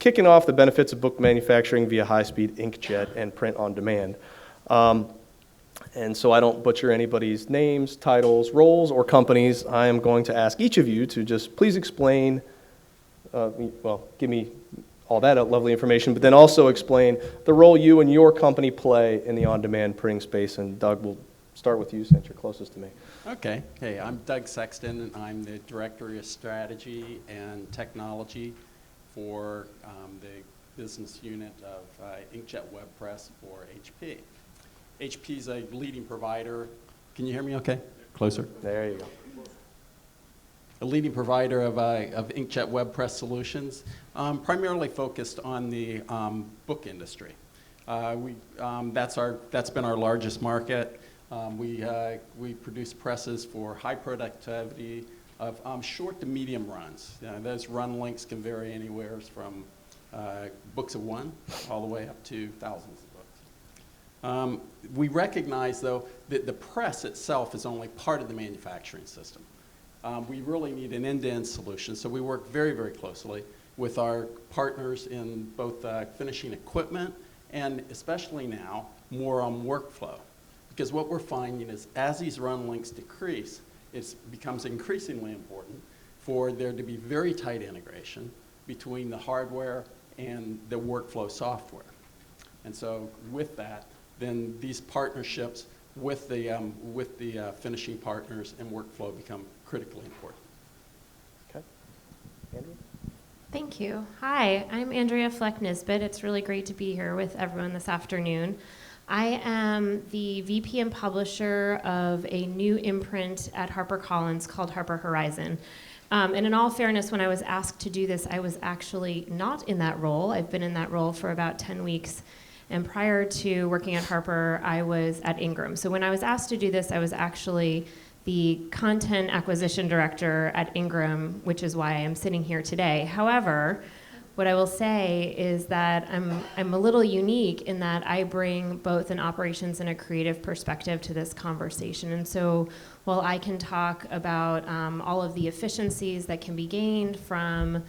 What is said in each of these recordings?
kicking off the benefits of book manufacturing via high-speed inkjet and print on demand. And so I don't butcher anybody's names, titles, roles, or companies. I am going to ask each of you to just please explain, give me all that lovely information, but then also explain the role you and your company play in the on-demand printing space. And Doug, we'll start with you since you're closest to me. Okay. Hey, I'm Doug Sexton, and I'm the Director of Strategy and Technology for the business unit of Inkjet Web Press for HP. HP is a leading provider. Can you hear me okay? Closer. There you go. A leading provider of inkjet web press solutions, primarily focused on the book industry. That's been our largest market. We produce presses for high productivity of short to medium runs. Those run lengths can vary anywhere from books of one all the way up to thousands of books. We recognize, though, that the press itself is only part of the manufacturing system. We really need an end-to-end solution, so we work very, very closely with our partners in both finishing equipment and, especially now, more on workflow. Because what we're finding is as these run lengths decrease, it becomes increasingly important for there to be very tight integration between the hardware and the workflow software. And so with that, then these partnerships with the finishing partners and workflow become critically important. Okay. Andrea? Thank you. Hi, I'm Andrea Fleck-Nisbet. It's really great to be here with everyone this afternoon. I am the VP and publisher of a new imprint at HarperCollins called Harper Horizon. And in all fairness, when I was asked to do this, I was actually not in that role. I've been in that role for about 10 weeks. And prior to working at Harper, I was at Ingram. So when I was asked to do this, I was actually the content acquisition director at Ingram, which is why I am sitting here today. However, what I will say is that I'm a little unique in that I bring both an operations and a creative perspective to this conversation. And so while I can talk about all of the efficiencies that can be gained from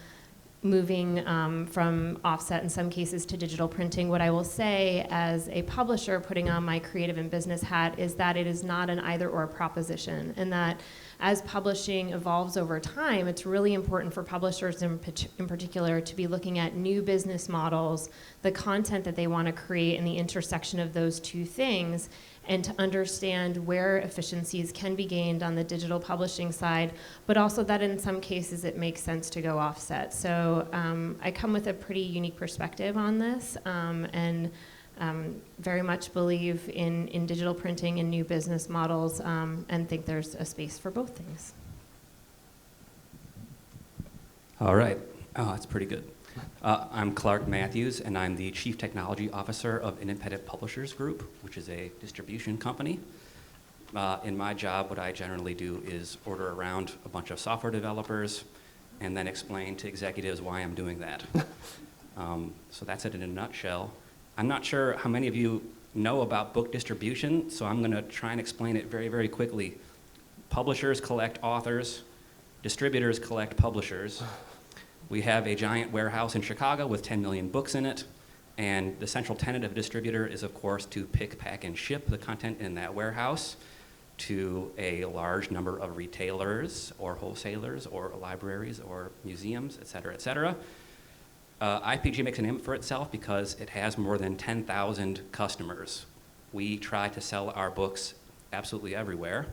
moving from offset in some cases to digital printing, what I will say as a publisher putting on my creative and business hat is that it is not an either or proposition, and that as publishing evolves over time, it's really important for publishers in particular to be looking at new business models, the content that they want to create, and the intersection of those two things, and to understand where efficiencies can be gained on the digital publishing side, but also that in some cases it makes sense to go offset. So I come with a pretty unique perspective on this, and very much believe in digital printing and new business models, and think there's a space for both things. All right. Oh, that's pretty good. I'm Clark Matthews, and I'm the Chief Technology Officer of Independent Publishers Group, which is a distribution company. In my job, what I generally do is order around a bunch of software developers and then explain to executives why I'm doing that. So that's it in a nutshell. I'm not sure how many of you know about book distribution, so I'm going to try and explain it very, very quickly. Publishers collect authors, distributors collect publishers. We have a giant warehouse in Chicago with 10 million books in it, and the central tenet of a distributor is, of course, to pick, pack, and ship the content in that warehouse to a large number of retailers or wholesalers or libraries or museums, et cetera, et cetera. IPG makes a name for itself because it has more than 10,000 customers. We try to sell our books absolutely everywhere.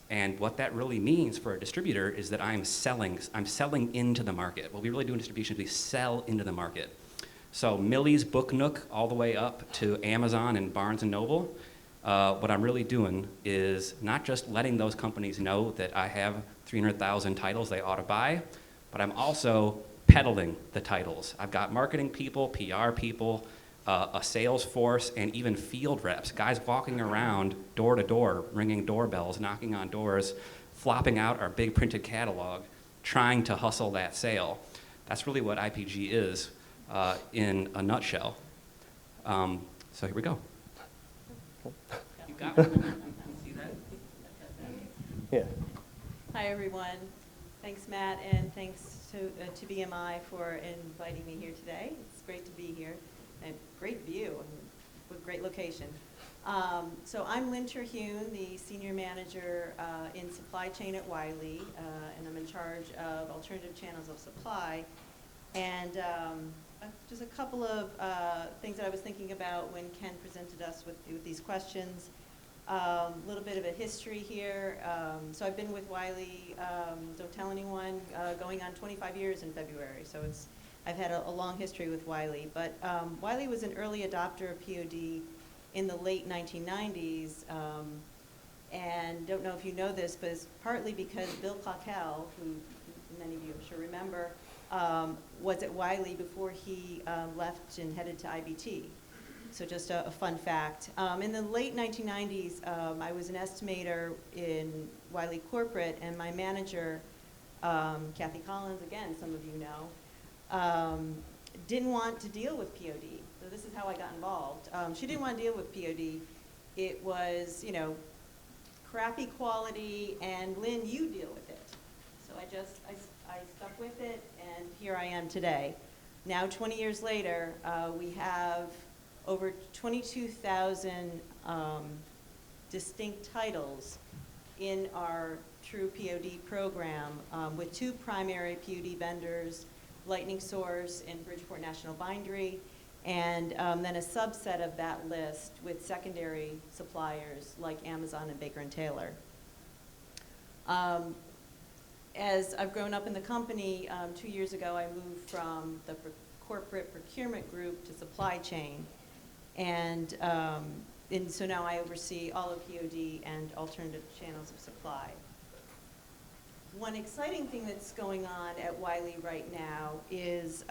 And what that really means for a distributor is that I'm selling into the market. What we really do in distribution is we sell into the market. So Millie's Book Nook all the way up to Amazon and Barnes & Noble, what I'm really doing is not just letting those companies know that I have 300,000 titles they ought to buy, but I'm also peddling the titles. I've got marketing people, PR people, a sales force, and even field reps, guys walking around door to door, ringing doorbells, knocking on doors, flopping out our big printed catalog, trying to hustle that sale. That's really what IPG is in a nutshell. So here we go. You got it. See that? Yeah. Hi, everyone. Thanks, Matt, and thanks to BMI for inviting me here today. It's great to be here, and great view, and with great location. So I'm Lynn Terhune, the Senior Manager in Supply Chain at Wiley, and I'm in charge of alternative channels of supply. And just a couple of things that I was thinking about when Ken presented us with these questions. A little bit of a history here. So I've been with Wiley, don't tell anyone, going on 25 years in February. So I've had a long history with Wiley. But Wiley was an early adopter of POD in the late 1990s. And don't know if you know this, but it's partly because Bill Cockell, who many of you I'm sure remember, was at Wiley before he left and headed to IBT. So just a fun fact. In the late 1990s, I was an estimator in Wiley Corporate, and my manager, Kathy Collins, again, some of you know, didn't want to deal with POD. So this is how I got involved. She didn't want to deal with POD. It was, you know, crappy quality, and Lynn, you deal with it. So I stuck with it, and here I am today. Now, 20 years later, we have over 22,000 distinct titles in our True POD program with two primary POD vendors, Lightning Source and Bridgeport National Bindery, and then a subset of that list with secondary suppliers like Amazon and Baker & Taylor. As I've grown up in the company, 2 years ago I moved from the corporate procurement group to supply chain. And so now I oversee all of POD and alternative channels of supply. One exciting thing that's going on at Wiley right now is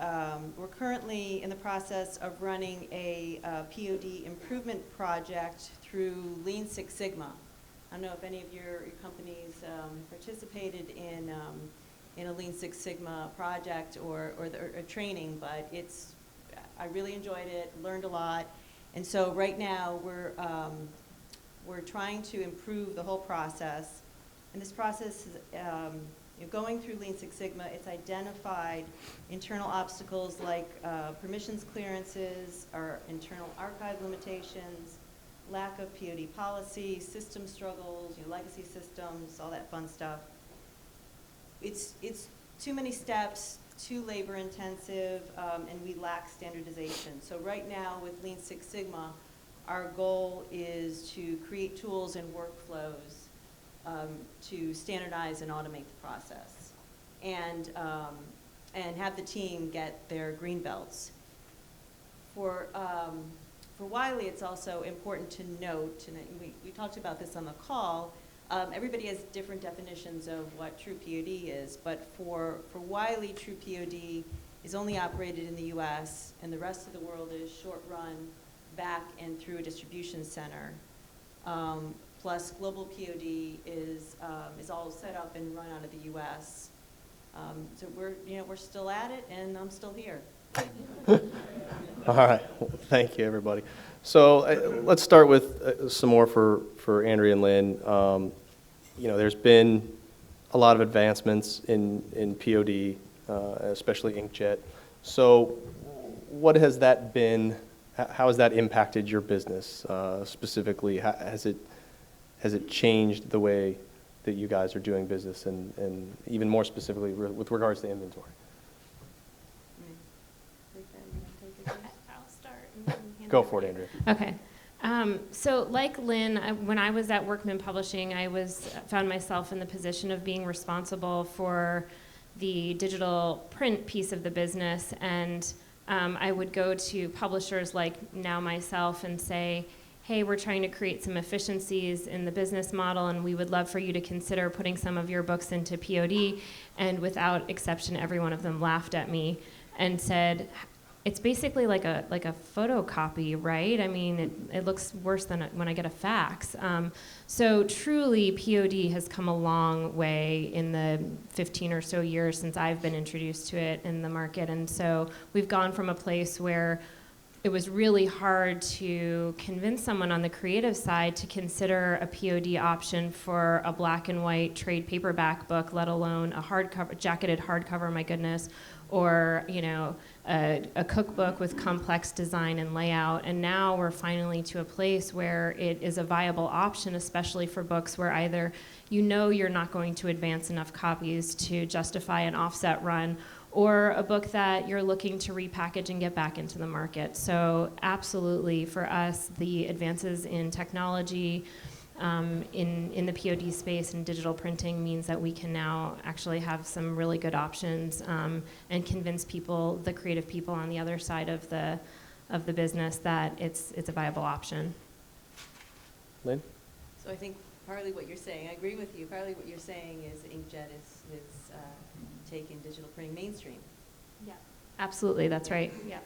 we're currently in the process of running a POD improvement project through Lean Six Sigma. I don't know if any of your companies participated in a Lean Six Sigma project or a training, but I really enjoyed it, learned a lot. And so right now we're trying to improve the whole process. And this process is going through Lean Six Sigma. It's identified internal obstacles like permissions clearances, or internal archive limitations, lack of POD policy, system struggles, legacy systems, all that fun stuff. It's too many steps, too labor intensive, and we lack standardization. So right now with Lean Six Sigma, our goal is to create tools and workflows to standardize and automate the process, and have the team get their green belts. For Wiley, it's also important to note, and we talked about this on the call, everybody has different definitions of what true POD is, but for Wiley, true POD is only operated in the US, and the rest of the world is short run back and through a distribution center. Plus global POD is all set up and run out of the US. So we're still at it, and I'm still here. All right. Well, thank you, everybody. So let's start with some more for Andrea and Lynn. There's been a lot of advancements in POD, especially Inkjet. So what has that been? How has that impacted your business specifically? Has it changed the way that you guys are doing business, and even more specifically with regards to inventory? I'll start. Go for it, Andrea. Okay. So like Lynn, when I was at Workman Publishing, I found myself in the position of being responsible for the digital print piece of the business, and I would go to publishers like now myself and say, hey, we're trying to create some efficiencies in the business model, and we would love for you to consider putting some of your books into POD. And without exception, every one of them laughed at me and said, it's basically like a photocopy, right? I mean, it looks worse than when I get a fax. So truly, POD has come a long way in the 15 or so years since I've been introduced to it in the market. And so we've gone from a place where it was really hard to convince someone on the creative side to consider a POD option for a black and white trade paperback book, let alone a hardcover, jacketed hardcover, my goodness, or a cookbook with complex design and layout. And now we're finally to a place where it is a viable option, especially for books where either you're not going to advance enough copies to justify an offset run, or a book that you're looking to repackage and get back into the market. So absolutely, for us, the advances in technology, in the POD space and digital printing means that we can now actually have some really good options and convince people, the creative people on the other side of the business, that it's a viable option. Lynn? So I think partly what you're saying, I agree with you, partly what you're saying is Inkjet is taking digital printing mainstream. Yeah, absolutely, that's right. Yeah.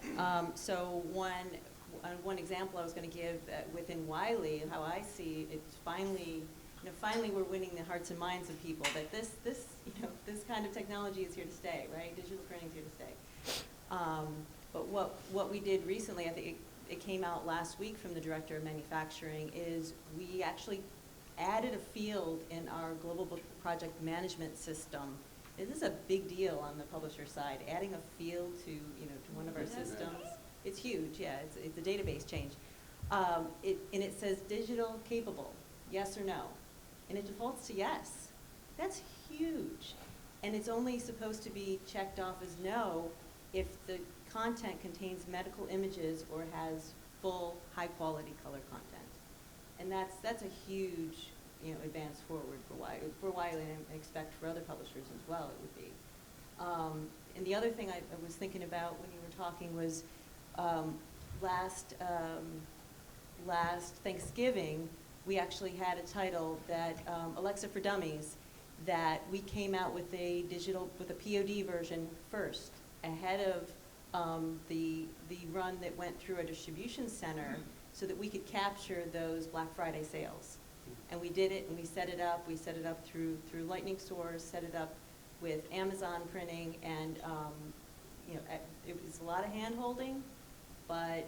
So one example I was going to give within Wiley, how I see it's finally we're winning the hearts and minds of people that this kind of technology is here to stay, right? Digital printing is here to stay. But what we did recently, I think it came out last week from the director of manufacturing, is we actually added a field in our global book project management system. This is a big deal on the publisher side, adding a field to one of our systems. It's huge, yeah, it's a database change. And it says digital capable, yes or no. And it defaults to yes. That's huge. And it's only supposed to be checked off as no if the content contains medical images or has full high quality color content. And that's a huge advance forward for Wiley, and I expect for other publishers as well it would be. And the other thing I was thinking about when you were talking was last Thanksgiving, we actually had a title that Alexa for Dummies, that we came out with a POD version first, ahead of the run that went through a distribution center, so that we could capture those Black Friday sales. And we did it, and we set it up. We set it up through Lightning stores, set it up with Amazon printing, and it was a lot of hand-holding. But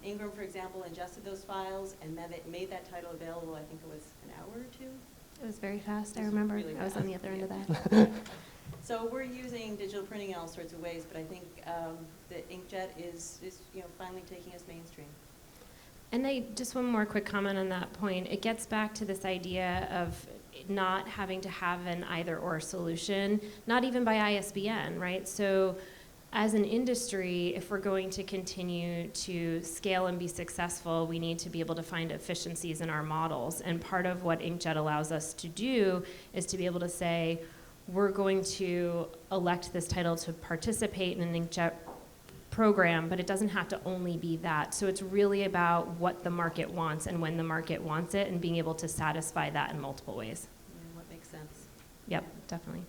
Ingram, for example, ingested those files and made that title available. I think it was an hour or two. It was very fast. I remember. Really I was on the other end of fast. that. So we're using digital printing in all sorts of ways, but I think that Inkjet is finally taking us mainstream. And just one more quick comment on that point. It gets back to this idea of not having to have an either-or solution, not even by ISBN, right? So as an industry, if we're going to continue to scale and be successful, we need to be able to find efficiencies in our models. And part of what Inkjet allows us to do is to be able to say, we're going to elect this title to participate in an Inkjet program, but it doesn't have to only be that. So it's really about what the market wants and when the market wants it, and being able to satisfy that in multiple ways. Yeah, what makes sense. Yep, definitely.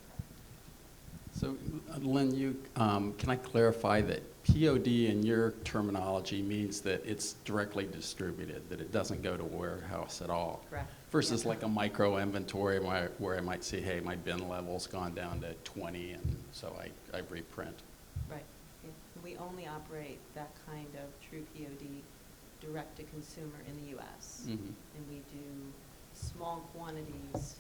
So, Lynn, can I clarify that POD in your terminology means that it's directly distributed, that it doesn't go to a warehouse at all? Correct. Versus like a micro inventory where I might say, hey, my bin level's gone down to 20, and so I reprint. Right. Yeah. We only operate that kind of true POD direct to consumer in the U.S. Mm-hmm. And we do small quantities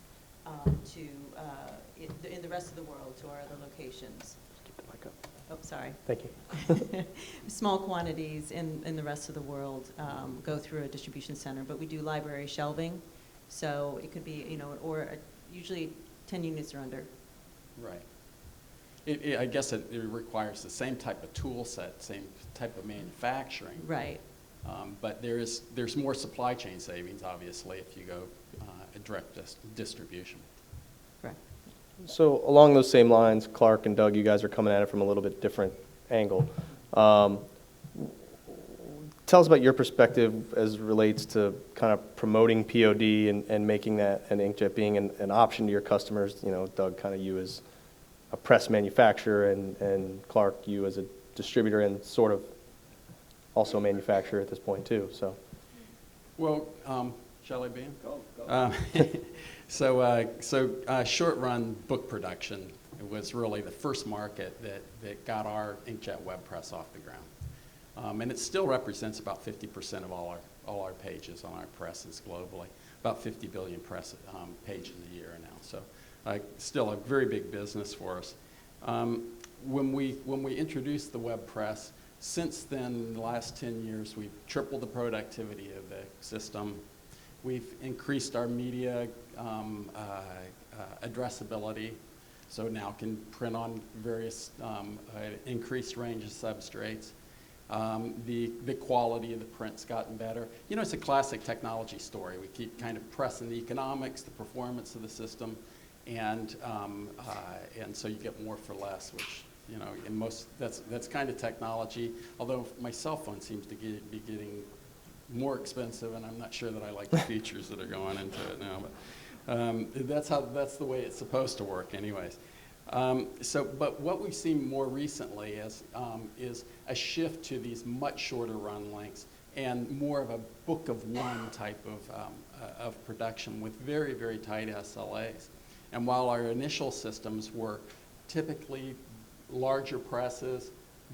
in the rest of the world to our other locations. Keep the mic up. Oh, sorry. Thank you. Small quantities in the rest of the world go through a distribution center, but we do library shelving, so it could be, usually 10 units or under. Right. I guess it requires the same type of tool set, same type of manufacturing. Right. But there's more supply chain savings, obviously, if you go direct distribution. Correct. So along those same lines, Clark and Doug, you guys are coming at it from a little bit different angle. Tell us about your perspective as it relates to kind of promoting POD and making that an Inkjet being an option to your customers. Doug, kind of you as a press manufacturer, and Clark, you as a distributor and sort of also a manufacturer at this point too. So, well, shall I begin? Go. Short-run book production was really the first market that got our Inkjet web press off the ground. And it still represents about 50% of all our pages on our presses globally, about 50 billion pages a year now. So still a very big business for us. When we introduced the web press, since then, in the last 10 years, we've tripled the productivity of the system. We've increased our media addressability, so now can print on various increased range of substrates. The quality of the print's gotten better. You know, it's a classic technology story. We keep kind of pressing the economics, the performance of the system, and so you get more for less, which, you know, in most, that's kind of technology, although my cell phone seems to be getting more expensive, and I'm not sure that I like the features that are going into it now, but that's the way it's supposed to work anyways. But what we've seen more recently is a shift to these much shorter run lengths and more of a book of one type of production with very, very tight SLAs. And while our initial systems were typically larger presses,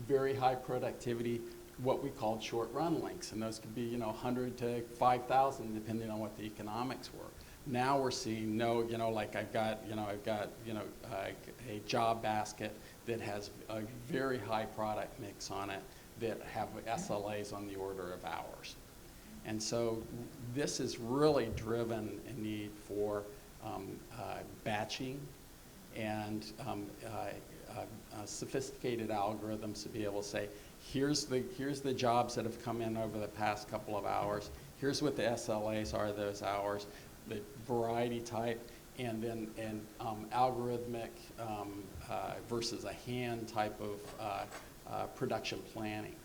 very high productivity, what we called short run lengths, and those could be, you know, 100 to 5,000 depending on what the economics were. Now we're seeing like I've got a job basket that has a very high product mix on it that have SLAs on the order of hours. And so this has really driven a need for batching and sophisticated algorithms to be able to say, here's the jobs that have come in over the past couple of hours, here's what the SLAs are those hours, the variety type, and then algorithmic versus a hand type of production planning.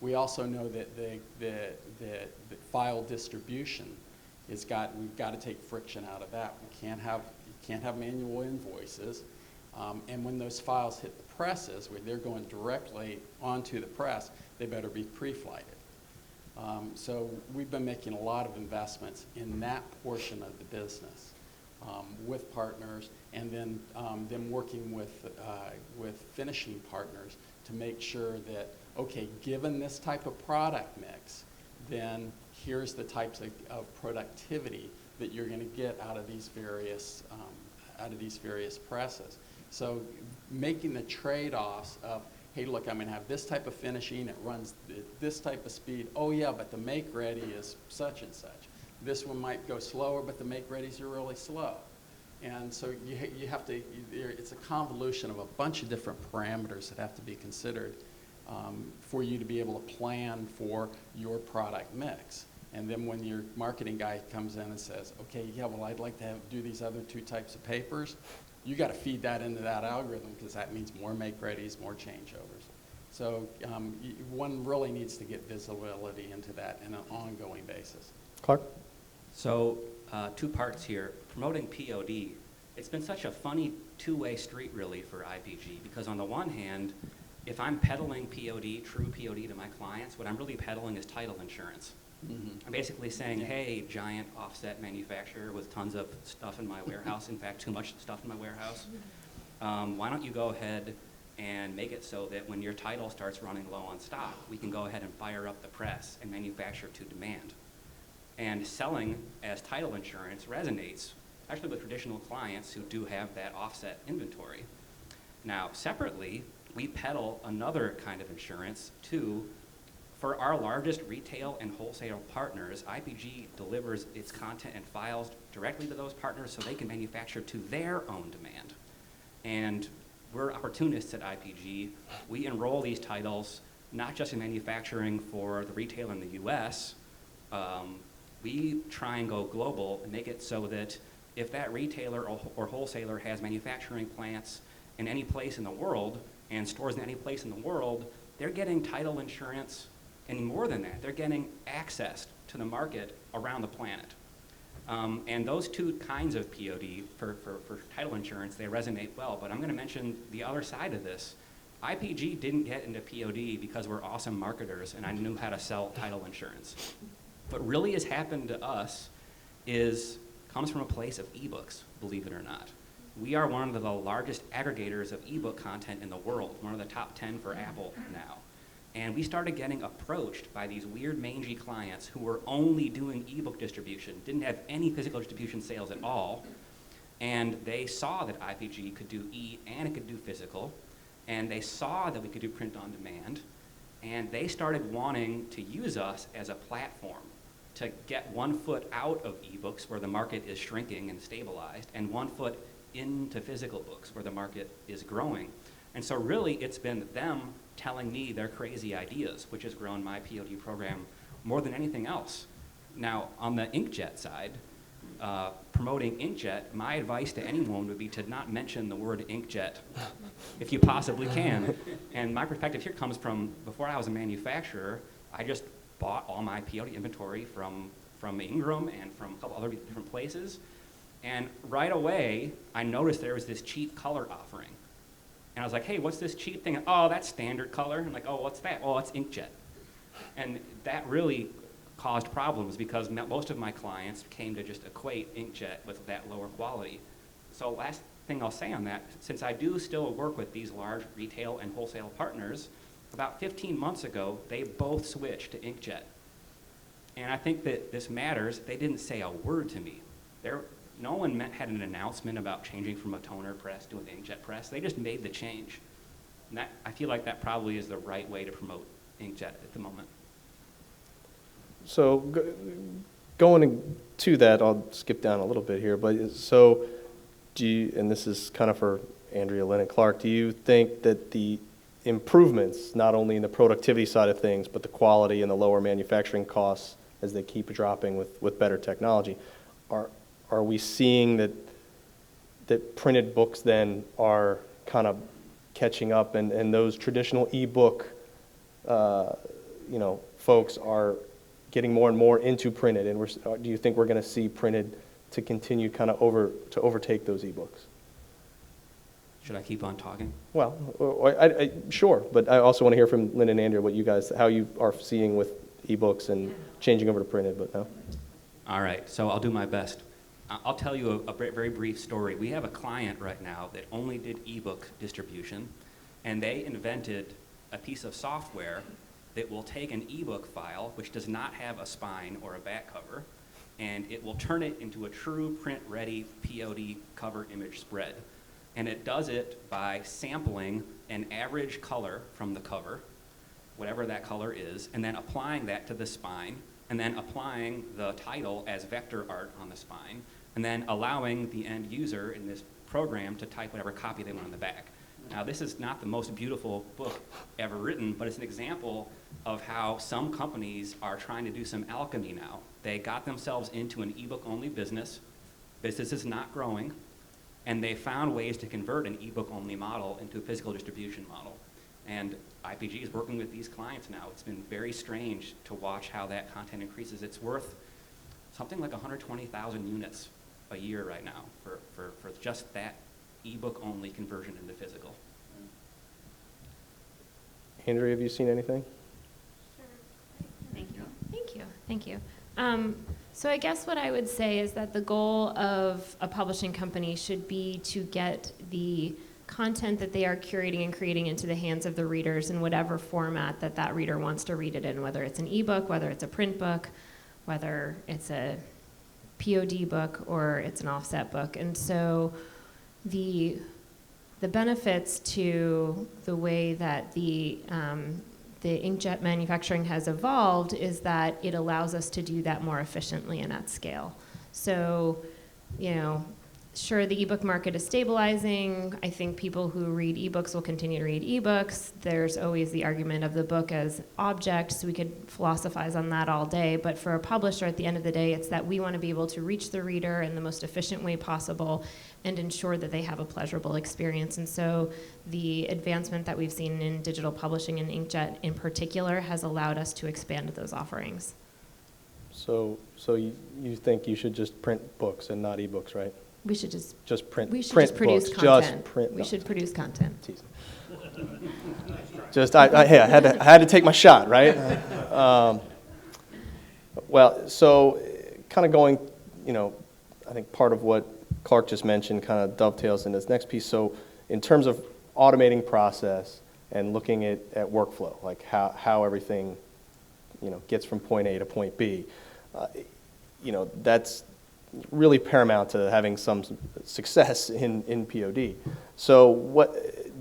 We also know that the file distribution we've got to take friction out of that. You can't have manual invoices, and when those files hit the presses, where they're going directly onto the press, they better be pre-flighted. So we've been making a lot of investments in that portion of the business with partners, and then working with finishing partners to make sure that, okay, given this type of product mix, then here's the types of productivity that you're going to get out of these various presses. So making the trade-offs of, hey, look, I'm going to have this type of finishing, it runs this type of speed. Oh, yeah, but the make-ready is such and such. This one might go slower, but the make-readies are really slow. And so you have to, it's a convolution of a bunch of different parameters that have to be considered for you to be able to plan for your product mix. And then when your marketing guy comes in and says, okay, yeah, well, I'd like to do these other two types of papers, you got to feed that into that algorithm, because that means more make-readies, more changeovers. So one really needs to get visibility into that on an ongoing basis. Clark? So 2 parts here. Promoting POD, it's been such a funny two-way street really for IPG, because on the one hand, if I'm peddling POD, true POD to my clients, what I'm really peddling is title insurance. I'm basically saying, hey, giant offset manufacturer with tons of stuff in my warehouse, in fact, too much stuff in my warehouse, why don't you go ahead and make it so that when your title starts running low on stock, we can go ahead and fire up the press and manufacture to demand. And selling as title insurance resonates, actually with traditional clients who do have that offset inventory. Now, separately, we peddle another kind of insurance too. For our largest retail and wholesale partners, IPG delivers its content and files directly to those partners so they can manufacture to their own demand. And we're opportunists at IPG. We enroll these titles not just in manufacturing for the retailer in the US, we try and go global and make it so that if that retailer or wholesaler has manufacturing plants in any place in the world and stores in any place in the world, they're getting title insurance. And more than that, they're getting access to the market around the planet. And those two kinds of POD for title insurance, they resonate well. But I'm going to mention the other side of this. IPG didn't get into POD because we're awesome marketers and I knew how to sell title insurance. What really has happened to us comes from a place of ebooks, believe it or not. We are one of the largest aggregators of ebook content in the world, one of the top 10 for Apple now. And we started getting approached by these weird, mangy clients who were only doing ebook distribution, didn't have any physical distribution sales at all. And they saw that IPG could do and it could do physical. And they saw that we could do print on demand. And they started wanting to use us as a platform to get 1 foot out of ebooks where the market is shrinking and stabilized, and 1 foot into physical books where the market is growing. And so really it's been them telling me their crazy ideas, which has grown my POD program more than anything else. Now, on the Inkjet side, promoting Inkjet, my advice to anyone would be to not mention the word Inkjet if you possibly can. And my perspective here comes from, before I was a manufacturer, I just bought all my POD inventory from Ingram and from a couple other different places. And right away, I noticed there was this cheap color offering. And I was like, hey, what's this cheap thing? Oh, that's standard color. I'm like, oh, what's that? Oh, it's Inkjet. And that really caused problems because most of my clients came to just equate Inkjet with that lower quality. So last thing I'll say on that, since I do still work with these large retail and wholesale partners, about 15 months ago, they both switched to Inkjet. And I think that this matters. They didn't say a word to me. No one had an announcement about changing from a toner press to an inkjet press. They just made the change. And I feel like that probably is the right way to promote inkjet at the moment. So going to that, I'll skip down a little bit here, but so do you, and this is kind of for Andrea, Lynn, and Clark, do you think that the improvements, not only in the productivity side of things, but the quality and the lower manufacturing costs as they keep dropping with better technology, are we seeing that printed books then are kind of catching up, and those traditional ebook folks are getting more and more into printed, and do you think we're going to see printed to continue kind of overtake those ebooks? Should I keep on talking? Well, sure, but I also want to hear from Lynn and Andrea how you are seeing with ebooks and changing over to printed, but no. All right, so I'll do my best. I'll tell you a very brief story. We have a client right now that only did ebook distribution, and they invented a piece of software that will take an ebook file, which does not have a spine or a back cover, and it will turn it into a true print-ready POD cover image spread. And it does it by sampling an average color from the cover, whatever that color is, and then applying that to the spine, and then applying the title as vector art on the spine, and then allowing the end user in this program to type whatever copy they want on the back. Now, this is not the most beautiful book ever written, but it's an example of how some companies are trying to do some alchemy now. They got themselves into an ebook-only business. Business is not growing, and they found ways to convert an ebook-only model into a physical distribution model. And IPG is working with these clients now. It's been very strange to watch how that content increases. It's worth something like 120,000 units a year right now for just that ebook-only conversion into physical. Andrea, have you seen anything? Thank you. So I guess what I would say is that the goal of a publishing company should be to get the content that they are curating and creating into the hands of the readers in whatever format that reader wants to read it in, whether it's an ebook, whether it's a print book, whether it's a POD book, or it's an offset book. And so the benefits to the way that the inkjet manufacturing has evolved is that it allows us to do that more efficiently and at scale. So, sure, the ebook market is stabilizing. I think people who read ebooks will continue to read ebooks. There's always the argument of the book as object, so we could philosophize on that all day. But for a publisher, at the end of the day, it's that we want to be able to reach the reader in the most efficient way possible and ensure that they have a pleasurable experience. And so the advancement that we've seen in digital publishing and inkjet in particular has allowed us to expand those offerings. So you think you should just print books and not ebooks, right? We should just print. We should print just produce books, content. Just print. We should produce content. Teasing. I had to take my shot, right? Well, so kind of going, I think part of what Clark just mentioned kind of dovetails in this next piece. So in terms of automating process and looking at workflow, like how everything, gets from point A to point B. That's really paramount to having some success in POD. So where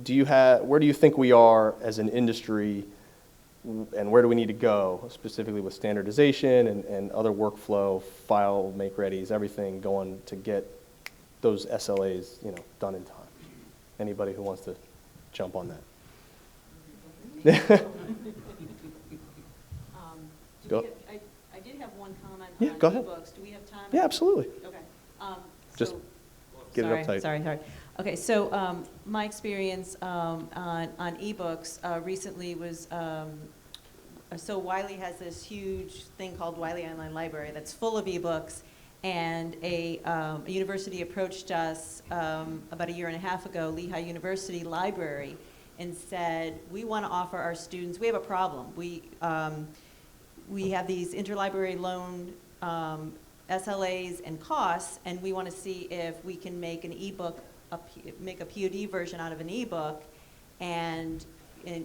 do you think we are as an industry, and where do we need to go, specifically with standardization and other workflow, file make-readies, everything going to get those SLAs, done in time? Anybody who wants to jump on that? Go. I did have one comment Yeah, on go ahead. ebooks. Do we have time? Yeah, absolutely. Okay. Just so- get it uptight. Sorry. Okay, so my experience on ebooks recently was, so Wiley has this huge thing called Wiley Online Library that's full of ebooks, and a university approached us about a year and a half ago, Lehigh University Library, and said, we want to offer our students, we have a problem. We have these interlibrary loan SLAs and costs, and we want to see if we can make an ebook, make a POD version out of an ebook, and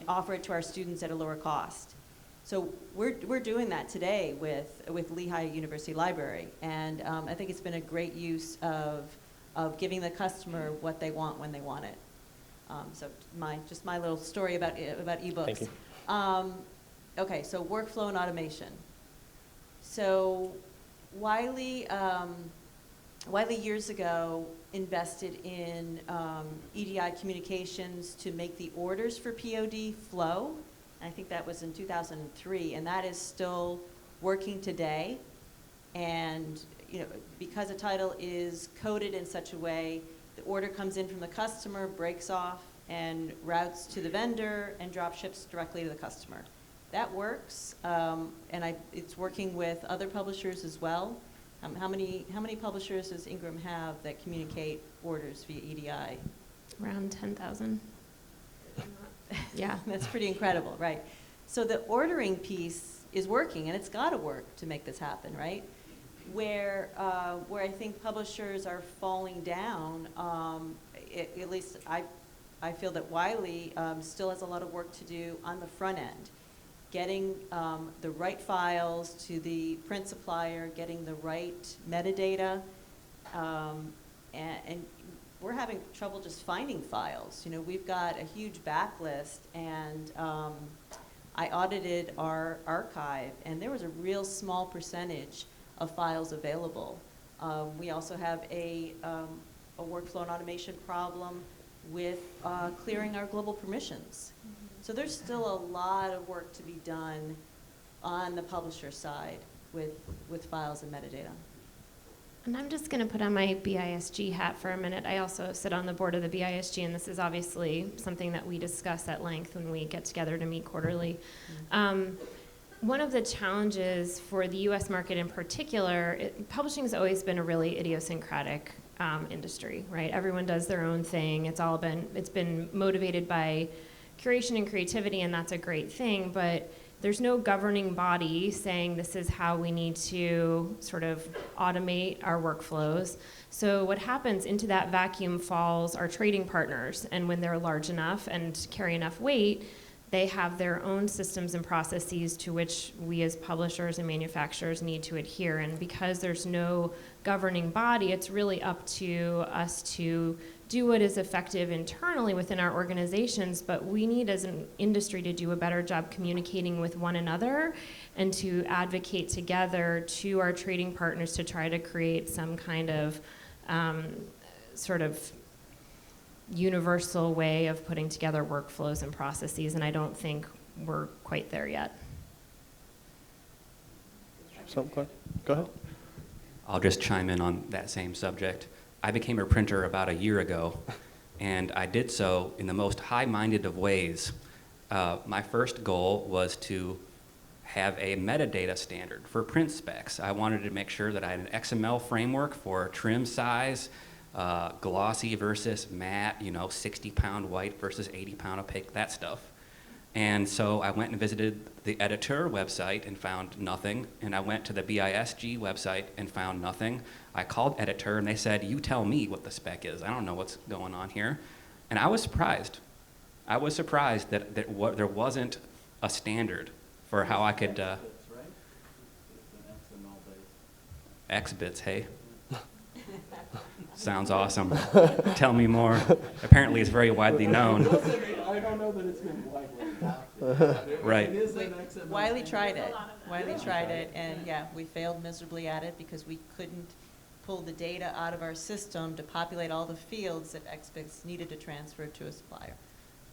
offer it to our students at a lower cost. So we're doing that today with Lehigh University Library, and I think it's been a great use of giving the customer what they want when they want it. So just my little story about ebooks. Thank you. Okay, so workflow and automation. So Wiley years ago invested in EDI communications to make the orders for POD flow. I think that was in 2003, and that is still working today. And because a title is coded in such a way, the order comes in from the customer, breaks off, and routes to the vendor, and drop ships directly to the customer. That works, and it's working with other publishers as well. How many publishers does Ingram have that communicate orders via EDI? Around 10,000. Yeah. That's pretty incredible, right? So the ordering piece is working, and it's got to work to make this happen, right? Where I think publishers are falling down, at least I feel that Wiley still has a lot of work to do on the front end. Getting the right files to the print supplier, getting the right metadata, and we're having trouble just finding files. We've got a huge backlist, and I audited our archive, and there was a real small percentage of files available. We also have a workflow and automation problem with clearing our global permissions. So there's still a lot of work to be done on the publisher side with files and metadata. And I'm just going to put on my BISG hat for a minute. I also sit on the board of the BISG, and this is obviously something that we discuss at length when we get together to meet quarterly. One of the challenges for the U.S. market in particular, publishing has always been a really idiosyncratic industry, right? Everyone does their own thing. It's been motivated by curation and creativity, and that's a great thing, but there's no governing body saying this is how we need to sort of automate our workflows. So what happens, into that vacuum falls our trading partners, and when they're large enough and carry enough weight, they have their own systems and processes to which we as publishers and manufacturers need to adhere. And because there's no governing body, it's really up to us to do what is effective internally within our organizations, but we need as an industry to do a better job communicating with one another and to advocate together to our trading partners to try to create some kind of sort of universal way of putting together workflows and processes, and I don't think we're quite there yet. Something, go ahead. I'll just chime in on that same subject. I became a printer about a year ago, and I did so in the most high-minded of ways. My first goal was to have a metadata standard for print specs. I wanted to make sure that I had an XML framework for trim size, glossy versus matte, 60-pound white versus 80-pound opaque, that stuff. And so I went and visited the Editor website and found nothing, and I went to the BISG website and found nothing. I called Editor, and they said, you tell me what the spec is. I don't know what's going on here. And I was surprised. I was surprised that there wasn't a standard for how I could, X-bits, hey? Sounds awesome. Tell me more. Apparently it's very widely known. I don't know that it's been widely. Right. It is an XML. Wiley tried it. Wiley tried it, and yeah, we failed miserably at it because we couldn't pull the data out of our system to populate all the fields that XBITs needed to transfer to a supplier.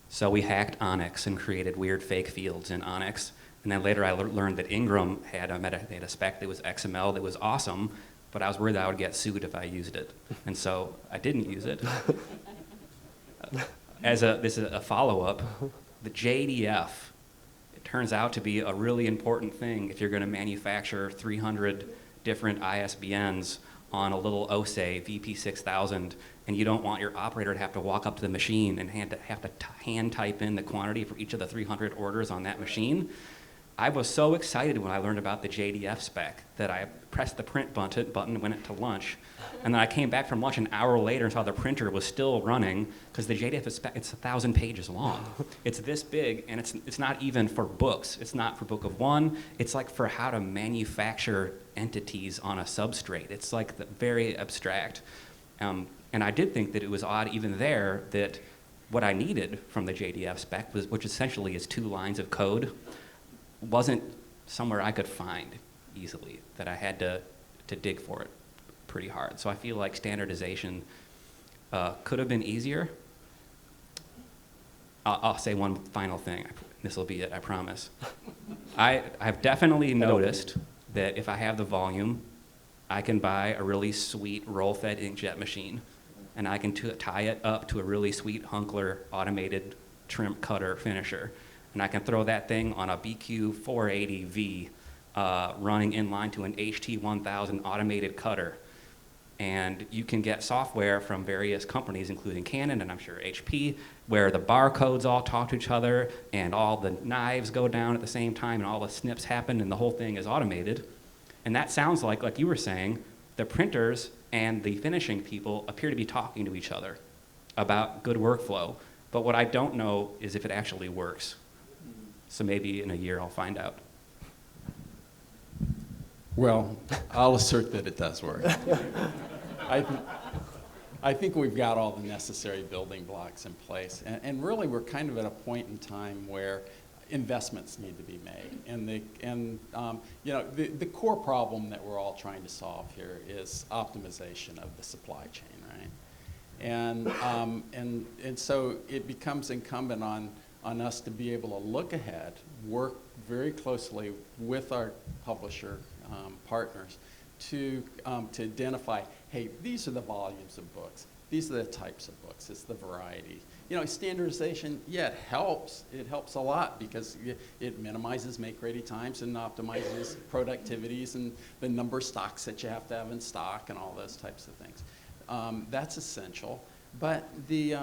So we hacked Onyx and created weird fake fields in Onyx. And then later I learned that Ingram had a metadata spec that was XML that was awesome, but I was worried that I would get sued if I used it. And so I didn't use it. This is a follow-up, the JDF, it turns out to be a really important thing if you're going to manufacture 300 different ISBNs on a little OSE VP6000, and you don't want your operator to have to walk up to the machine and have to hand type in the quantity for each of the 300 orders on that machine. I was so excited when I learned about the JDF spec that I pressed the print button, went to lunch, and then I came back from lunch an hour later and saw the printer was still running because the JDF spec, it's 1,000 pages long. It's this big, and it's not even for books. It's not for Book of One. It's like for how to manufacture entities on a substrate. It's like very abstract. And I did think that it was odd even there that what I needed from the JDF spec, which essentially is 2 lines of code, wasn't somewhere I could find easily, that I had to dig for it pretty hard. So I feel like standardization could have been easier. I'll say one final thing. This will be it, I promise. I've definitely noticed that if I have the volume, I can buy a really sweet roll-fed inkjet machine, and I can tie it up to a really sweet Hunkler automated trim cutter finisher. And I can throw that thing on a BQ 480V running inline to an HT1000 automated cutter. And you can get software from various companies, including Canon and I'm sure HP, where the barcodes all talk to each other and all the knives go down at the same time and all the snips happen and the whole thing is automated. And that sounds like you were saying, the printers and the finishing people appear to be talking to each other about good workflow. But what I don't know is if it actually works. So maybe in a year I'll find out. Well, I'll assert that it does work. I think we've got all the necessary building blocks in place. And really, we're kind of at a point in time where investments need to be made. And the core problem that we're all trying to solve here is optimization of the supply chain, right? And so it becomes incumbent on us to be able to look ahead, work very closely with our publisher partners to identify, hey, these are the volumes of books. These are the types of books. It's the variety. You know, standardization, yeah, it helps. It helps a lot because it minimizes make-ready times and optimizes productivities and the number of stocks that you have to have in stock and all those types of things. That's essential. But the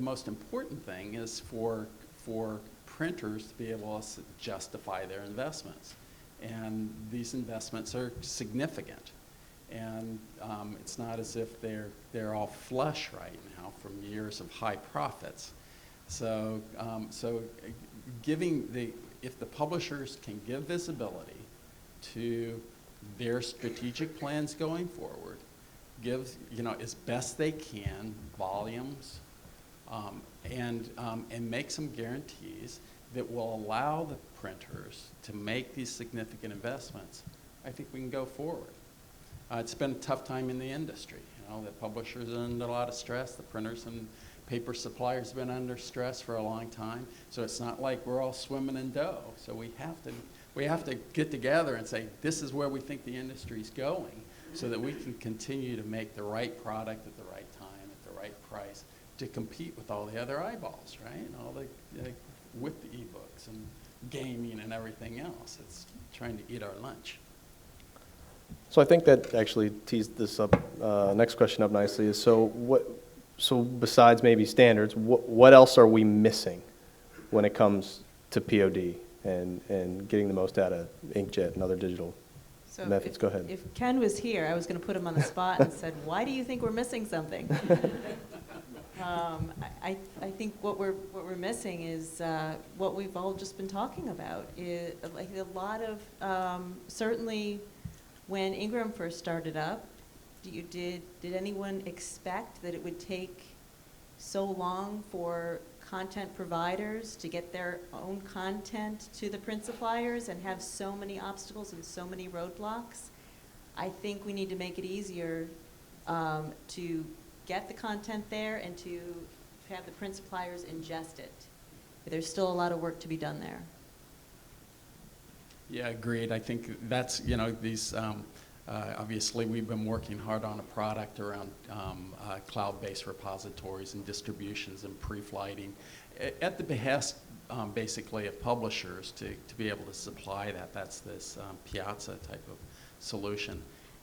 most important thing is for printers to be able to justify their investments. And these investments are significant. And it's not as if they're all flush right now from years of high profits. So if the publishers can give visibility to their strategic plans going forward, give as best they can volumes, and make some guarantees that will allow the printers to make these significant investments, I think we can go forward. It's been a tough time in the industry. The publishers are under a lot of stress. The printers and paper suppliers have been under stress for a long time. So it's not like we're all swimming in dough. So we have to get together and say, this is where we think the industry's going, so that we can continue to make the right product at the right time, at the right price, to compete with all the other eyeballs, right? And all with the ebooks and gaming and everything else. It's trying to eat our lunch. So I think that actually teased this up, next question up nicely is, so besides maybe standards, what else are we missing when it comes to POD and getting the most out of Inkjet and other digital methods? Go ahead. If Ken was here, I was going to put him on the spot and said, why do you think we're missing something? I think what we're missing is what we've all just been talking about. Like a lot of certainly when Ingram first started up, did anyone expect that it would take so long for content providers to get their own content to the print suppliers and have so many obstacles and so many roadblocks? I think we need to make it easier to get the content there and to have the print suppliers ingest it. But there's still a lot of work to be done there. Yeah, agreed. I think that's, these, obviously we've been working hard on a product around cloud-based repositories and distributions and pre-flighting at the behest, basically, of publishers to be able to supply that. That's this Piazza type of solution.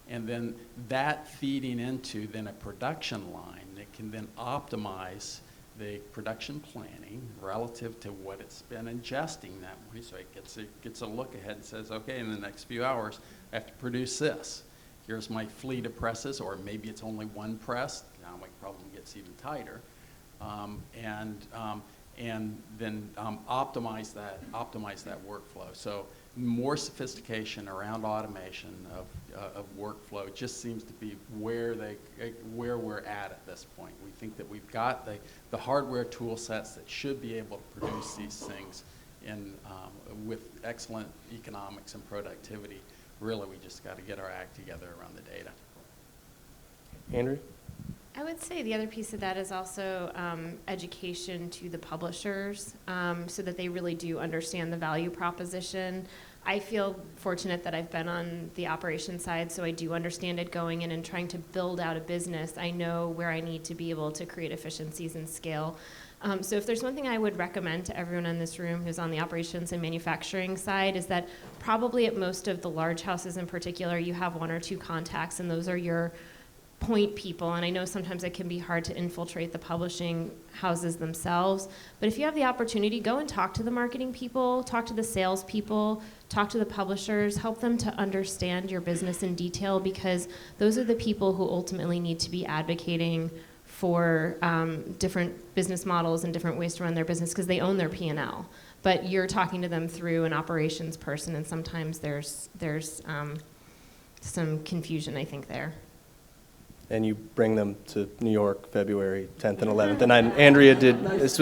And then that feeding into then a production line that can then optimize the production planning relative to what it's been ingesting that morning. So it gets a look ahead and says, okay, in the next few hours, I have to produce this. Here's my fleet of presses, or maybe it's only one press. Now my problem gets even tighter. And then optimize that workflow. So more sophistication around automation of workflow just seems to be where we're at this point. We think that we've got the hardware tool sets that should be able to produce these things with excellent economics and productivity. Really, we just got to get our act together around the data. Andrea? I would say the other piece of that is also education to the publishers so that they really do understand the value proposition. I feel fortunate that I've been on the operations side, so I do understand it going in and trying to build out a business. I know where I need to be able to create efficiencies and scale. So if there's one thing I would recommend to everyone in this room who's on the operations and manufacturing side is that probably at most of the large houses in particular, you have one or two contacts, and those are your point people, and I know sometimes it can be hard to infiltrate the publishing houses themselves, but if you have the opportunity, go and talk to the marketing people, talk to the sales people, talk to the publishers, help them to understand your business in detail, because those are the people who ultimately need to be advocating for different business models and different ways to run their business because they own their P&L. But you're talking to them through an operations person, and sometimes there's some confusion, I think, there. And you bring them to New York February 10th and 11th. And Andrea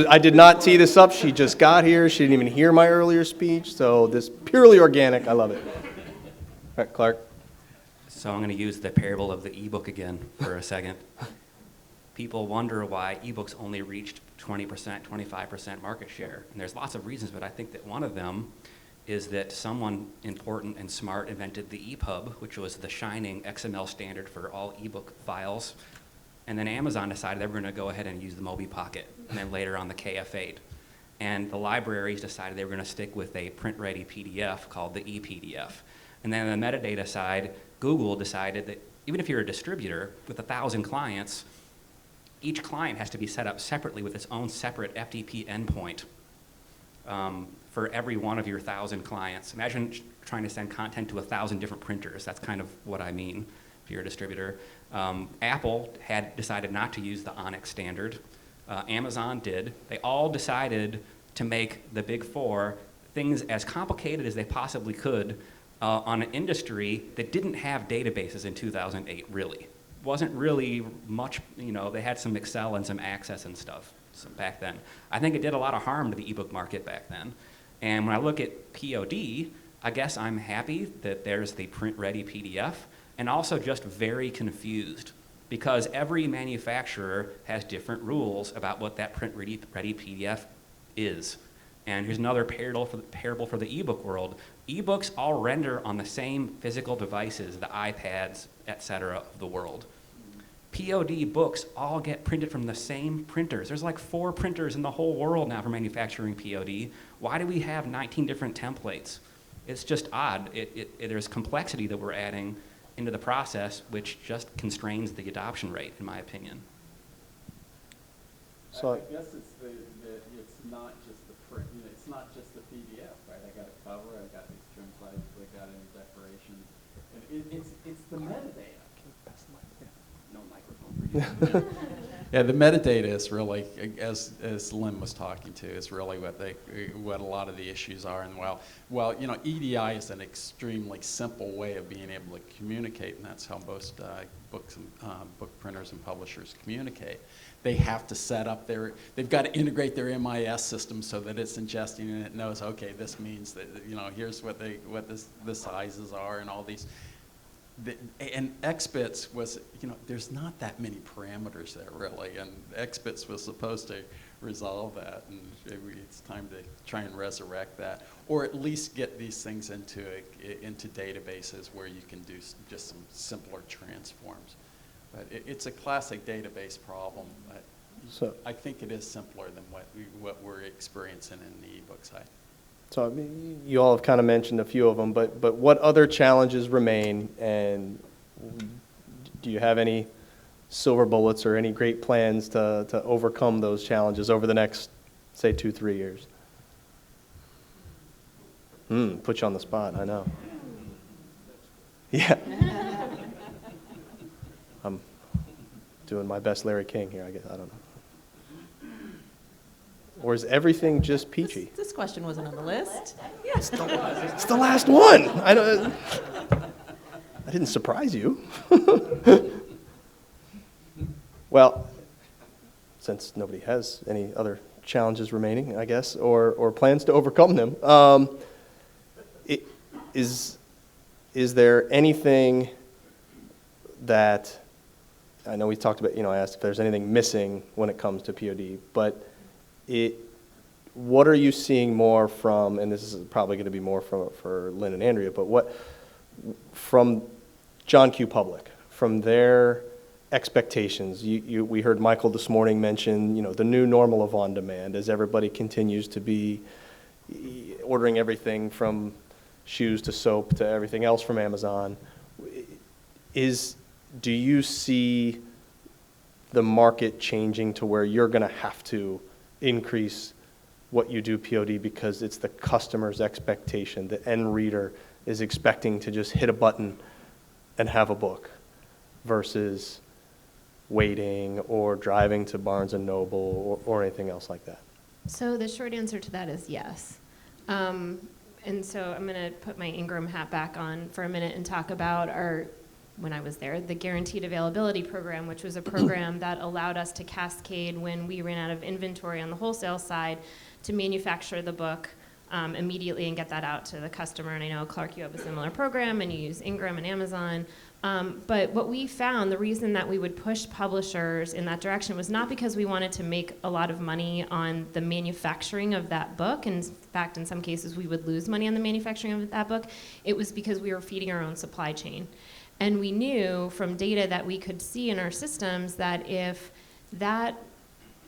I did not tee this up. She just got here. She didn't even hear my earlier speech. So this purely organic. I love it. All right, Clark. So I'm going to use the parable of the ebook again for a second. People wonder why ebooks only reached 20%, 25% market share. And there's lots of reasons, but I think that one of them is that someone important and smart invented the EPUB, which was the shining XML standard for all ebook files. And then Amazon decided they were going to go ahead and use the Mobi Pocket, and then later on the KF8. And the libraries decided they were going to stick with a print-ready PDF called the ePDF. And then on the metadata side, Google decided that even if you're a distributor with 1,000 clients, each client has to be set up separately with its own separate FTP endpoint. For every one of your 1,000 clients. Imagine trying to send content to 1,000 different printers. That's kind of what I mean if you're a distributor. Apple had decided not to use the Onyx standard. Amazon did. They all decided to make the big four things as complicated as they possibly could on an industry that didn't have databases in 2008, really. Wasn't really much, they had some Excel and some Access and stuff back then. I think it did a lot of harm to the ebook market back then. And when I look at POD, I guess I'm happy that there's the print-ready PDF, and also just very confused because every manufacturer has different rules about what that print-ready PDF is. And here's another parable for the ebook world. Ebooks all render on the same physical devices, the iPads, et cetera, of the world. POD books all get printed from the same printers. There's like 4 printers in the whole world now for manufacturing POD. Why do we have 19 different templates? It's just odd. There's complexity that we're adding into the process, which just constrains the adoption rate, in my opinion. So I guess it's not just the print. It's not just the PDF, right? I got a cover. I got these trim slides. I got any decorations. And it's the metadata. No microphone for you. Yeah, the metadata is really, as Lynn was talking to, is really what a lot of the issues are. And well, you know, EDI is an extremely simple way of being able to communicate, and that's how most book printers and publishers communicate. They have to set up they've got to integrate their MIS system so that it's ingesting and it knows, okay, this means that, you know, here's what the sizes are and all these. And XBits was, you know, there's not that many parameters there really, and XBits was supposed to resolve that, and maybe it's time to try and resurrect that, or at least get these things into databases where you can do just some simpler transforms. But it's a classic database problem, but So, I think it is simpler than what we're experiencing in the ebook side. so I mean, you all have kind of mentioned a few of them, but what other challenges remain, and do you have any silver bullets or any great plans to overcome those challenges over the next, say, 2-3 years? Put you on the spot, I know. Yeah. I'm doing my best Larry King here, I guess, I don't know. Or is everything just peachy? This question wasn't on the list. Yeah. It's the last one. I didn't surprise you. Well, since nobody has any other challenges remaining, I guess, or plans to overcome them, is there anything that, I know we talked about, you know, I asked if there's anything missing when it comes to POD, but what are you seeing more from, and this is probably going to be more for Lynn and Andrea, but what from John Q. Public, from their expectations? We heard Michael this morning mention, you know, the new normal of on-demand as everybody continues to be ordering everything from shoes to soap to everything else from Amazon. Do you see the market changing to where you're going to have to increase what you do POD because it's the customer's expectation? The end reader is expecting to just hit a button and have a book versus waiting or driving to Barnes & Noble or anything else like that? So the short answer to that is yes. And so I'm going to put my Ingram hat back on for a minute and talk about when I was there, the Guaranteed Availability Program, which was a program that allowed us to cascade when we ran out of inventory on the wholesale side to manufacture the book immediately and get that out to the customer. And I know, Clark, you have a similar program and you use Ingram and Amazon. But what we found, the reason that we would push publishers in that direction was not because we wanted to make a lot of money on the manufacturing of that book. In fact, in some cases, we would lose money on the manufacturing of that book. It was because we were feeding our own supply chain. And we knew from data that we could see in our systems that if that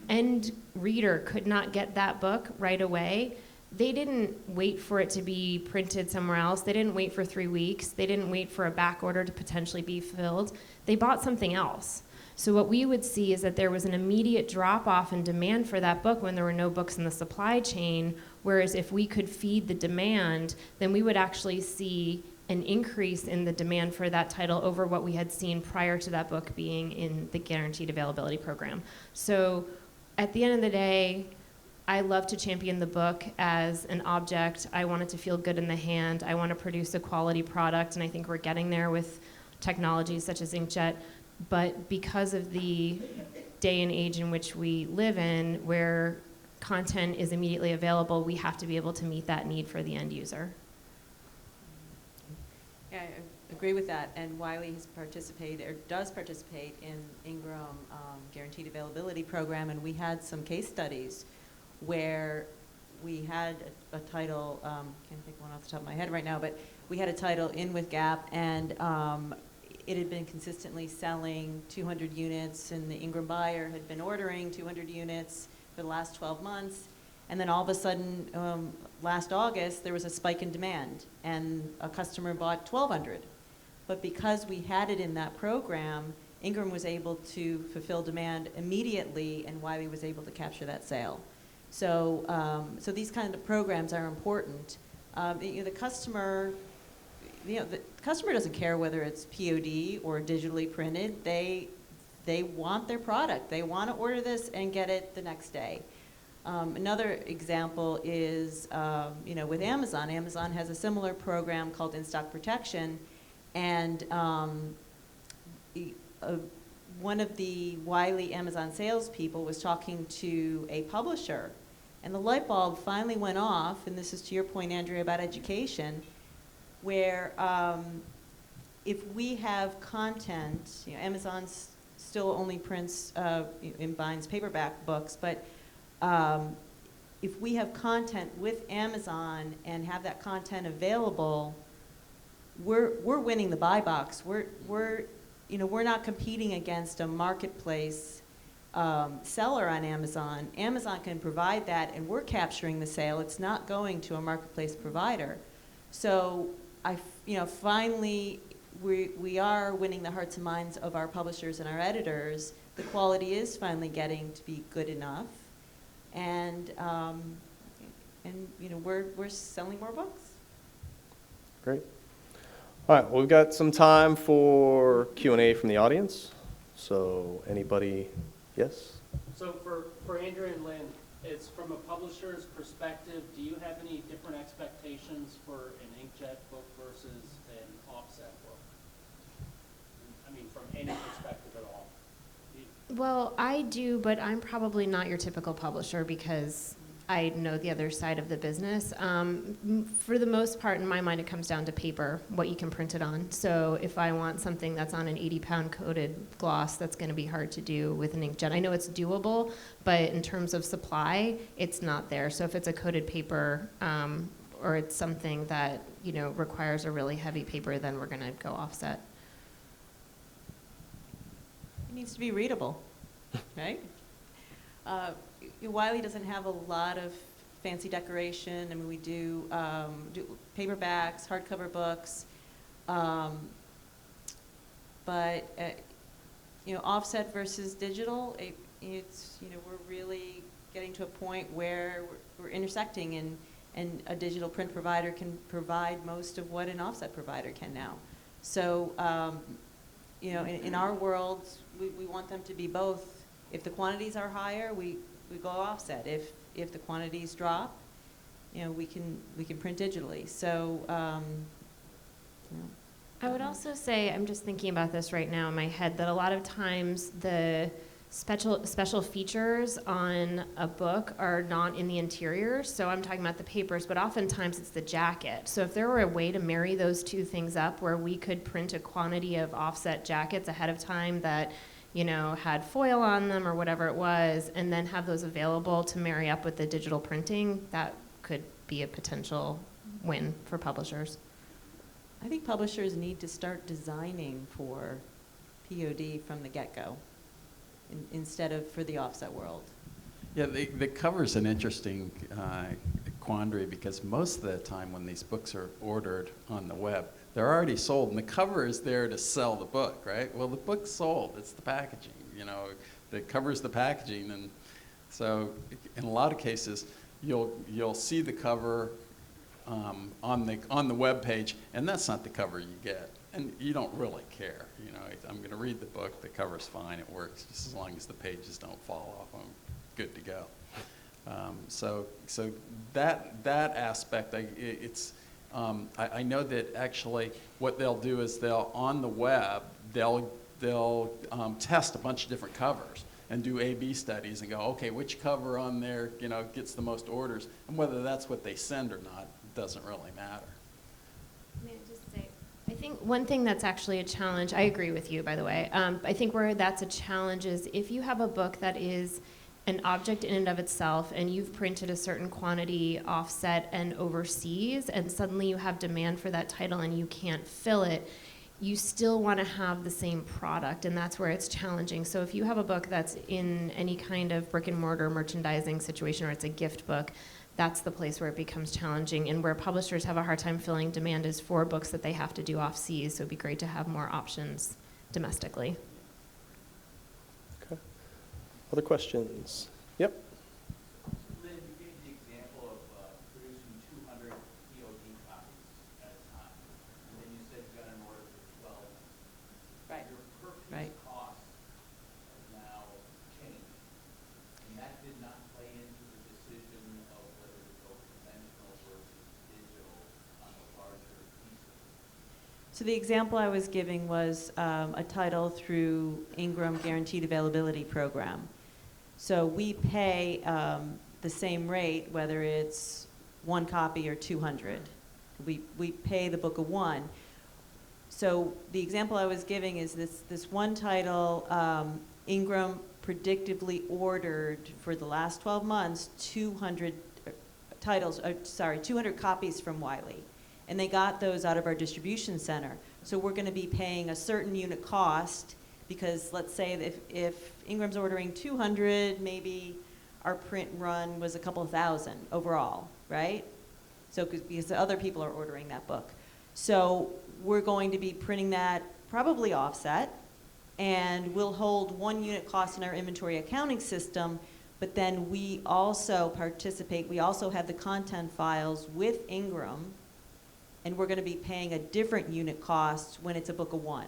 end reader could not get that book right away, they didn't wait for it to be printed somewhere else. They didn't wait for 3 weeks. They didn't wait for a back order to potentially be filled. They bought something else. So what we would see is that there was an immediate drop-off in demand for that book when there were no books in the supply chain, whereas if we could feed the demand, then we would actually see an increase in the demand for that title over what we had seen prior to that book being in the Guaranteed Availability Program. So at the end of the day, I love to champion the book as an object. I want it to feel good in the hand. I want to produce a quality product, and I think we're getting there with technologies such as Inkjet. But because of the day and age in which we live in, where content is immediately available, we have to be able to meet that need for the end user. Yeah, I agree with that, and Wiley has participated, or does participate in Ingram Guaranteed Availability Program, and we had some case studies where we had a title, can't think of one off the top of my head right now, but we had a title in with Gap, and it had been consistently selling 200 units, and the Ingram buyer had been ordering 200 units for the last 12 months. And then all of a sudden, last August, there was a spike in demand, and a customer bought 1,200. But because we had it in that program, Ingram was able to fulfill demand immediately, and Wiley was able to capture that sale. So, so these kind of programs are important. The customer doesn't care whether it's POD or digitally printed. they want their product. They want to order this and get it the next day. Another example is, with Amazon. Amazon has a similar program called In-Stock Protection, and one of the Wiley Amazon salespeople was talking to a publisher, and the light bulb finally went off, and this is to your point, Andrea, about education, where if we have content, Amazon still only prints and binds paperback books, but if we have content with Amazon and have that content available, we're winning the buy box. We're not competing against a marketplace seller on Amazon. Amazon can provide that, and we're capturing the sale. It's not going to a marketplace provider. So finally, we are winning the hearts and minds of our publishers and our editors. The quality is finally getting to be good enough, and we're selling more books. Great. All right, well, we've got some time for Q&A from the audience. So anybody, yes? So for Andrea and Lynn, it's from a publisher's perspective, do you have any different expectations for an inkjet book versus an offset book? I mean, from any perspective at all. Well, I do, but I'm probably not your typical publisher because I know the other side of the business. For the most part, in my mind, it comes down to paper, what you can print it on. So if I want something that's on an 80-pound coated gloss, that's going to be hard to do with an inkjet. I know it's doable, but in terms of supply, it's not there. So if it's a coated paper or it's something that requires a really heavy paper, then we're going to go offset. It needs to be readable, right? Wiley doesn't have a lot of fancy decoration. I mean, we do paperbacks, hardcover books, but offset versus digital, it's we're really getting to a point where we're intersecting, and a digital print provider can provide most of what an offset provider can now. So in our world, we want them to be both. If the quantities are higher, we go offset. If the quantities drop, we can print digitally. So I would also say, I'm just thinking about this right now in my head, that a lot of times the special features on a book are not in the interior. So I'm talking about the papers, but oftentimes it's the jacket. So if there were a way to marry those two things up where we could print a quantity of offset jackets ahead of time that had foil on them or whatever it was, and then have those available to marry up with the digital printing, that could be a potential win for publishers. I think publishers need to start designing for POD from the get-go instead of for the offset world. Yeah, the cover's an interesting quandary because most of the time when these books are ordered on the web, they're already sold, and the cover is there to sell the book, right? Well, the book's sold. It's the packaging, the cover's the packaging, and so in a lot of cases, you'll see the cover on the web page, and that's not the cover you get, and you don't really care. I'm going to read the book. The cover's fine. It works just as long as the pages don't fall off. I'm good to go. So that aspect, I know that actually what they'll do is on the web they'll test a bunch of different covers and do A/B studies and go, okay, which cover on there gets the most orders, and whether that's what they send or not doesn't really matter. May I just say, I think one thing that's actually a challenge, I agree with you, by the way, I think where that's a challenge is if you have a book that is an object in and of itself and you've printed a certain quantity offset and overseas, and suddenly you have demand for that title and you can't fill it, you still want to have the same product, and that's where it's challenging. So if you have a book that's in any kind of brick and mortar merchandising situation, or it's a gift book, that's the place where it becomes challenging, and where publishers have a hard time filling demand is for books that they have to do off-seas, so it'd be great to have more options domestically. Okay. Other questions? Yep. Lynn, you gave the example of producing 200 POD copies at a time, and then you said you got an order for 12. Right. Your per piece Right. cost So the example I was giving was a title through Ingram Guaranteed Availability Program. So we pay the same rate, whether it's 1 copy or 200. We pay the book of 1. So the example I was giving is this one title, Ingram predictively ordered for the last 12 months 200 200 copies from Wiley. And they got those out of our distribution center. So we're going to be paying a certain unit cost because let's say that if Ingram's ordering 200, maybe our print run was a couple thousand overall, right? So because the other people are ordering that book. So we're going to be printing that probably offset, and we'll hold 1 unit cost in our inventory accounting system, but then we also participate, we also have the content files with Ingram, and we're going to be paying a different unit cost when it's a book of 1.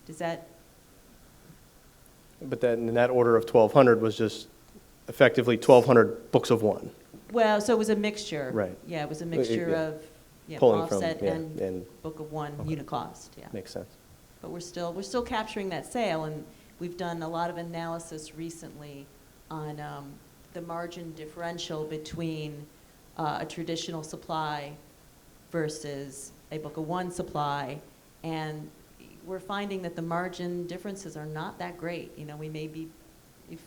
Does that? But then in that order of 1,200 was just effectively 1,200 books of 1. Well, so it was a mixture. Right. Yeah, it was a mixture Yeah. of Pulling from, offset yeah, and and- book of 1 Okay. unit cost, yeah. Makes sense. But we're still capturing that sale, and we've done a lot of analysis recently on the margin differential between a traditional supply versus a book of 1 supply, and we're finding that the margin differences are not that great. You know, we may be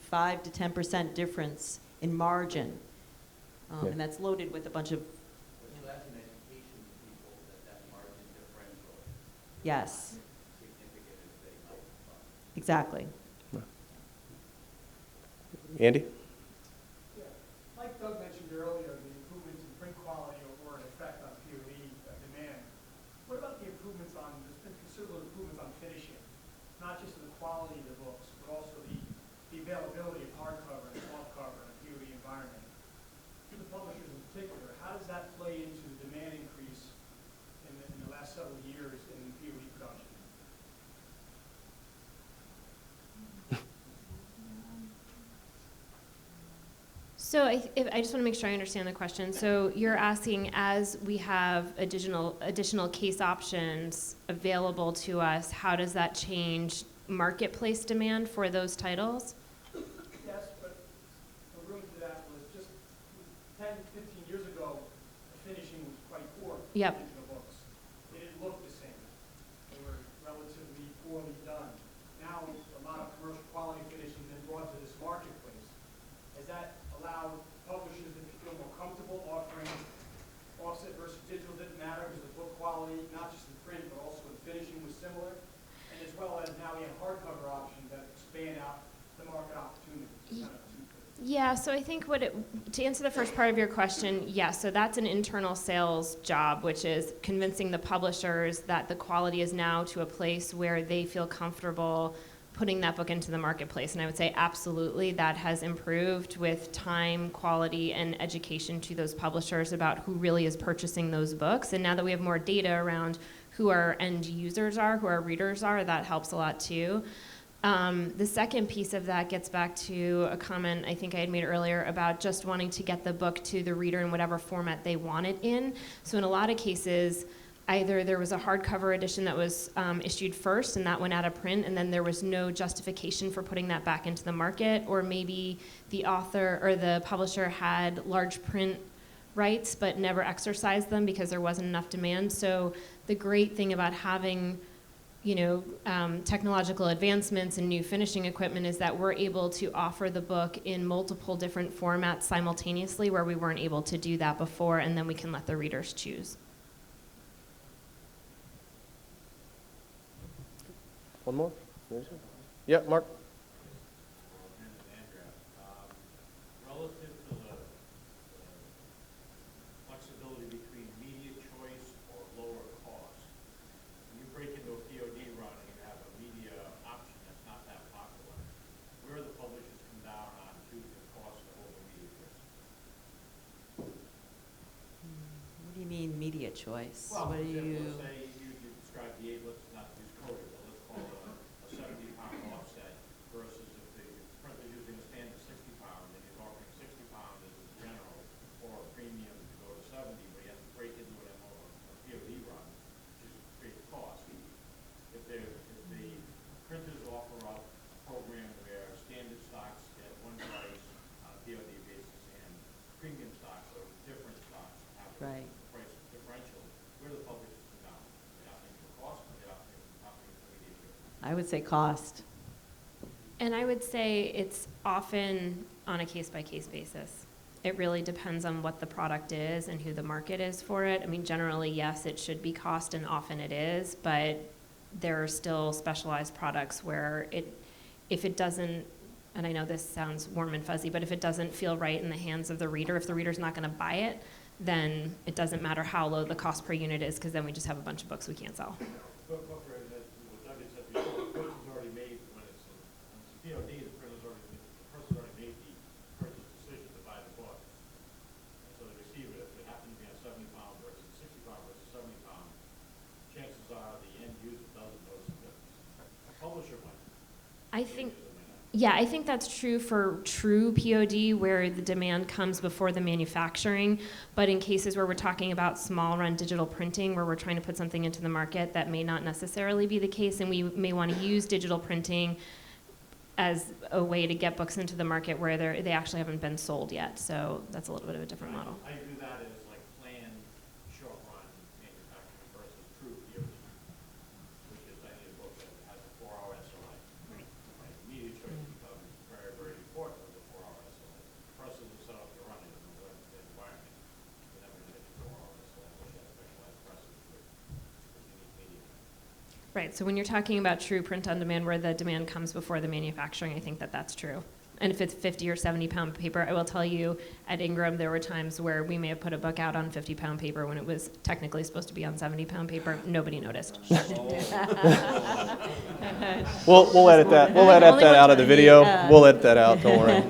5 to 10% difference in margin, Yeah. and that's loaded with a bunch of, So that's an education to people that margin differential yes, significant as they might thought. exactly. Andy? Yeah, like Doug mentioned earlier, the improvements in print quality or an effect on POE demand. What about the improvements on, there's been considerable improvements on finishing, not just in the quality of the books, but also the availability of hardcover and softcover in a POE environment. To the publishers in particular, how does that play into the demand increase in the last several years in POE production? So I just want to make sure I understand the question. So you're asking, as we have additional case options available to us, how does that change marketplace demand for those titles? Yes, but the room to that was just 10, 15 years ago, the finishing was quite poor. Yep. In the books. They didn't look the same. They were relatively poorly done. Now, a lot of commercial quality finishing has been brought to this marketplace. Has that allowed publishers to feel more comfortable offering offset versus digital? Didn't matter because the book quality, not just in print, but also in finishing was similar. And as well as now we have hardcover options that expand out the market opportunity. Kind of Yeah, so I think to answer the first part of your question, yes, so that's an internal sales job, which is convincing the publishers that the quality is now to a place where they feel comfortable putting that book into the marketplace. And I would say absolutely that has improved with time, quality, and education to those publishers about who really is purchasing those books. And now that we have more data around who our end users are, who our readers are, that helps a lot too. The second piece of that gets back to a comment I think I had made earlier about just wanting to get the book to the reader in whatever format they want it in. So in a lot of cases, either there was a hardcover edition that was issued first and that went out of print, and then there was no justification for putting that back into the market, or maybe the author or the publisher had large print rights but never exercised them because there wasn't enough demand. So the great thing about having technological advancements and new finishing equipment is that we're able to offer the book in multiple different formats simultaneously where we weren't able to do that before, and then we can let the readers choose. One more? Yeah, Mark? Andrea, relative to the flexibility between media choice or lower cost, when you break into a POD run and you have a media option that's not that popular, where do the publishers come down on choosing cost over media choice? What do you mean media choice? Well, What do for example, you? let's say you described the let's not use code, but let's call it a 70-pound offset versus if the print is using a standard 60-pound and he's offering 60-pound as a general or a premium to go to 70, but he has to break into it on a POD run, which is I would say cost. And I would say it's often on a case-by-case basis. It really depends on what the product is and who the market is for it. I mean, generally, yes, it should be cost, and often it is, but there are still specialized products where if it doesn't, and I know this sounds warm and fuzzy, but if it doesn't feel right in the hands of the reader, if the reader's not going to buy it, then it doesn't matter how low the cost per unit is, because then we just have a bunch of books we can't sell. What Doug had said before, the purchase is already made when it's POD, the person's already made the purchase decision to buy the book. And so the receiver, if it happened to be on 70 pound versus 60 pound versus 70 pound, chances are the end user doesn't notice the difference. A publisher might. I think, yeah, I think that's true for true POD where the demand comes before the manufacturing, but in cases where we're talking about small run digital printing where we're trying to put something into the market, that may not necessarily be the case, and we may want to use digital printing as a way to get books into the market where they actually haven't been sold yet. So that's a little bit of a different model. I do that as like planned short run manufacturing versus true POD, which is I need a book that has a 4-hour SLA. Right. Media choice becomes very, very important with the 4-hour SLA. Presses are set up to run it in the environment. You're never going to hit the 4-hour SLA unless you have specialized presses with unique media. Right, so when you're talking about true print on demand where the demand comes before the manufacturing, I think that that's true. And if it's 50 or 70 pound paper, I will tell you at Ingram there were times where we may have put a book out on 50 pound paper when it was technically supposed to be on 70 pound paper. Nobody noticed. We'll edit that. We'll edit Only that one out of the time. video. We'll edit that out. Don't worry.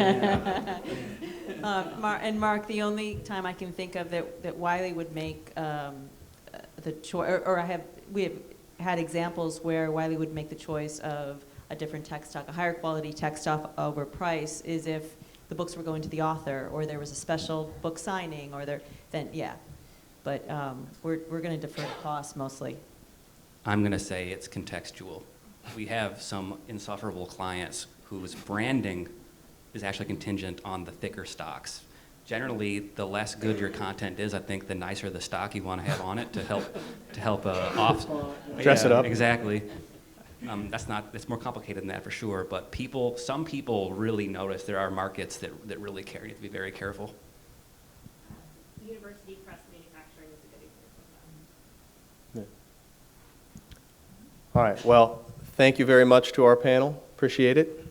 And Mark, the only time I can think of that Wiley would make the choice, we have had examples where Wiley would make the choice of a different text stock, a higher quality text stock over price, is if the books were going to the author or there was a special book signing or then yeah. But we're going to defer to cost mostly. I'm going to say it's contextual. We have some insufferable clients whose branding is actually contingent on the thicker stocks. Generally, the less good your content is, I think the nicer the stock you want to have on it to help off. Dress it up. Exactly. It's more complicated than that for sure, but some people really notice there are markets that really care. You have to be very careful. University press manufacturing is a good example of that. All right. Well, thank you very much to our panel. Appreciate it.